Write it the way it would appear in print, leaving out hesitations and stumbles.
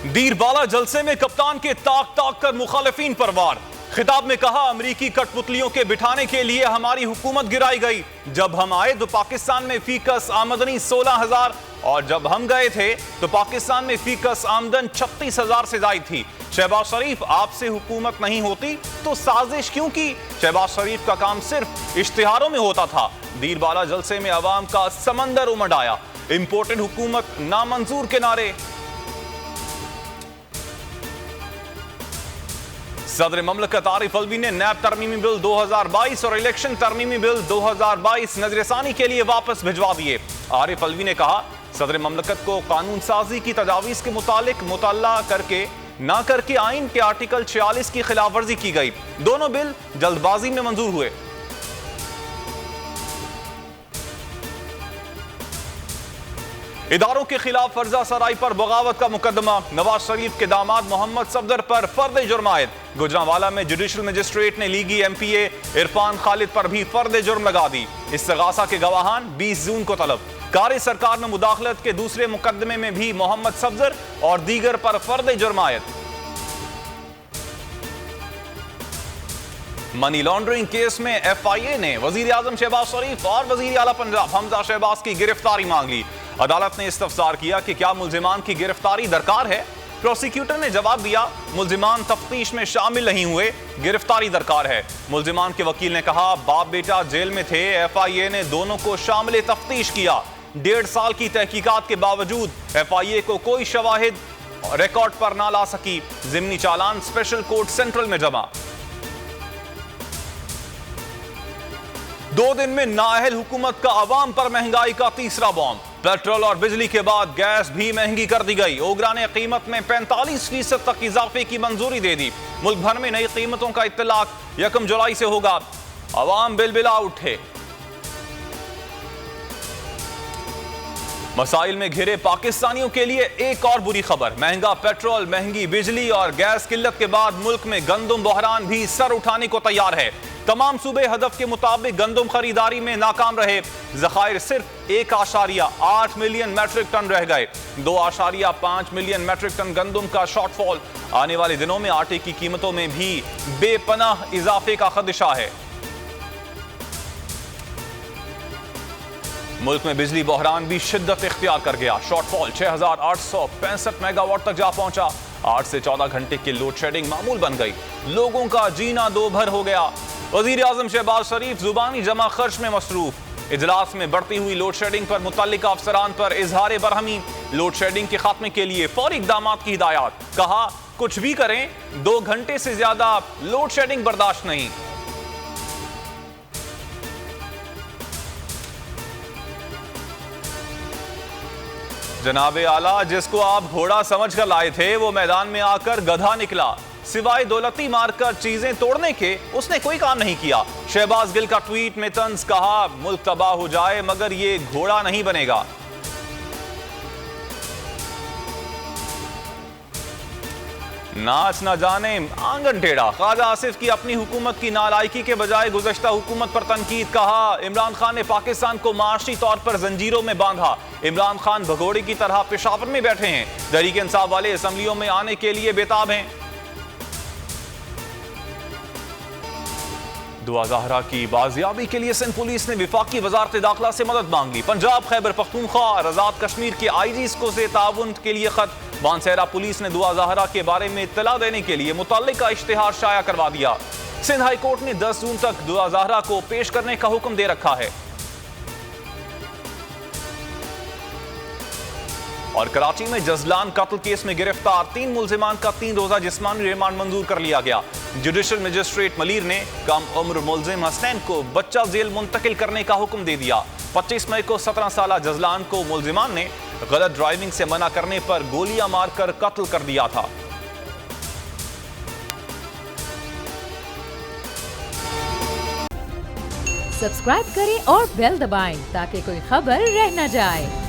दीरबाला जलसे में कप्तान के ताक ताक कर मुखालिफिन पर वार। खिताब में कहा, अमरीकी कठपुतलियों के बिठाने के लिए हमारी हुकूमत गिराई गई। जब हम आए तो पाकिस्तान में फीकस आमदनी 16,000 और जब हम गए थे तो पाकिस्तान में फीकस आमदन 36,000 से ज्यादा थी। शहबाज शरीफ, आपसे हुकूमत नहीं होती तो साजिश क्यों की? शहबाज शरीफ का काम सिर्फ इश्तिहारों में होता था। दीरबाला जलसे में अवाम का समंदर उमड़ आया। इंपोर्टेड हुकूमत नामंजूर के नारे। सदर ममलकत आरिफ अलवी ने नैब तरमीमी बिल 2022 और इलेक्शन तरमीमी बिल 2022 नजरसानी के लिए वापस भिजवा दिए। आरिफ अलवी ने कहा, सदर ममलकत को कानून साजी की तजावीज के मुतालिक मुताला करके आइन के आर्टिकल 46 की खिलाफ वर्जी की गई। दोनों बिल जल्दबाजी में मंजूर हुए। इदारों के खिलाफ फर्जा सराई पर बगावत का मुकदमा। नवाज शरीफ के दामाद मोहम्मद सफदर पर फर्द जुर्म आयद। गुजरांवाला में जुडिशल मजिस्ट्रेट ने लीगी MPA इरफान खालिद पर भी फर्द जुर्म लगा दी। इस्तिगासा के गवाहान 20 जून को तलब। कारी सरकार में मुदाखलत के दूसरे मुकदमे में भी मोहम्मद सफदर और दीगर पर फर्द जुर्म आयद। मनी लॉन्ड्रिंग केस में FIA ने वजीर आजम शहबाज शरीफ और वजीर आला पंजाब हमजा शहबाज की गिरफ्तारी मांग ली। अदालत ने इस्तफसार किया कि क्या मुल्जिमान की गिरफ्तारी दरकार है। प्रोसिक्यूटर ने जवाब दिया, मुल्जिमान तफ्तीश में शामिल नहीं हुए, गिरफ्तारी दरकार है। मुल्जिमान के वकील ने कहा, बाप बेटा जेल में थे, FIA ने दोनों को शामिल तफ्तीश किया। 1.5 साल की तहकीकात के बावजूद FIA को कोई शवाहिद रिकॉर्ड पर ना ला सकी। जिमनी चालान स्पेशल कोर्ट सेंट्रल में जमा। 2 दिन में नाअहल हुकूमत का अवाम पर महंगाई का तीसरा बॉम्ब। पेट्रोल और बिजली के बाद गैस भी महंगी कर दी गई। ओगरा ने कीमत में 45% तक इजाफे की मंजूरी दे दी। मुल्क भर में नई कीमतों का इत्तलाक 1 जुलाई से होगा। अवाम बिलबिला उठे। मसाइल में घिरे पाकिस्तानियों के लिए एक और बुरी खबर। महंगा पेट्रोल, महंगी बिजली और गैस किल्लत के बाद मुल्क में गंदम बहरान भी सर उठाने को तैयार है। तमाम सूबे हदफ के मुताबिक गंदम खरीदारी में नाकाम रहे। जखायर सिर्फ 1.8 मिलियन मैट्रिक टन रह गए। 2.5 मिलियन मैट्रिक टन गंदम का शॉर्टफॉल। आने वाले दिनों में आटे की कीमतों में भी बेपनाह इजाफे का खदशा है। मुल्क में बिजली बहरान भी शिद्दत इख्तियार कर गया। शॉर्टफॉल 6,865 मेगावाट तक जा पहुंचा। 8 से 14 घंटे की लोड शेडिंग मामूल बन गई। लोगों का जीना दो भर हो गया। वजीर आजम शहबाज शरीफ जुबानी जमा खर्च में मसरूफ। इजलास में बढ़ती हुई लोड शेडिंग पर मुतल्लिका अफसरान पर इजहार बरहमी। लोड शेडिंग के खात्मे के लिए फौरी इक़दामात की हिदायत। कहा, कुछ भी करें, 2 घंटे से ज्यादा लोड शेडिंग बर्दाश्त नहीं। जनाबे आला, जिसको आप घोड़ा समझकर लाए थे वो मैदान में आकर गधा निकला। सिवाय दौलती मारकर चीजें तोड़ने के उसने कोई काम नहीं किया। शहबाज गिल का ट्वीट में तंज। कहा, मुल्क तबाह हो जाए मगर ये घोड़ा नहीं बनेगा। नाच ना जाने आंगन टेढ़ा। ख्वाजा आसिफ की अपनी हुकूमत की नालायकी के बजाय गुज़श्ता हुकूमत पर तनकीद। कहा, इमरान खान ने पाकिस्तान को माशी तौर पर जंजीरों में बांधा। इमरान खान भगोड़े की तरह पेशावर में बैठे हैं। तहरीक इंसाफ वाले असम्बलियों में आने के लिए बेताब हैं। दुआ ज़हरा की बाजियाबी के लिए सिंध पुलिस ने विफाकी वजारत दाखिला से मदद मांग ली। पंजाब, खैबर पख्तूनख्वा और आज़ाद कश्मीर के IGs को से ताउन के लिए खत। बानसेरा पुलिस ने दुआ ज़हरा के बारे में इत्तला देने के लिए मुतल्लिका इश्तिहार शाया करवा दिया। सिंध हाई कोर्ट ने 10 जून तक दुआ ज़हरा को पेश करने का हुक्म दे रखा है। और कराची में जजलान कत्ल केस में गिरफ्तार 3 मुल्जिमान का 3 रोजा जिस्मानी रिमांड मंजूर कर लिया गया। जुडिशल मजिस्ट्रेट मलीर ने कम उम्र मुल्जिम हसनैन को बच्चा जेल मुंतकिल करने का हुक्म दे दिया। 25 मई को 17 साल जजलान को मुल्जिमान ने गलत ड्राइविंग से मना करने पर गोलियां मारकर कत्ल कर दिया था। सब्सक्राइब करें और बेल दबाएं ताकि कोई खबर रह न जाए।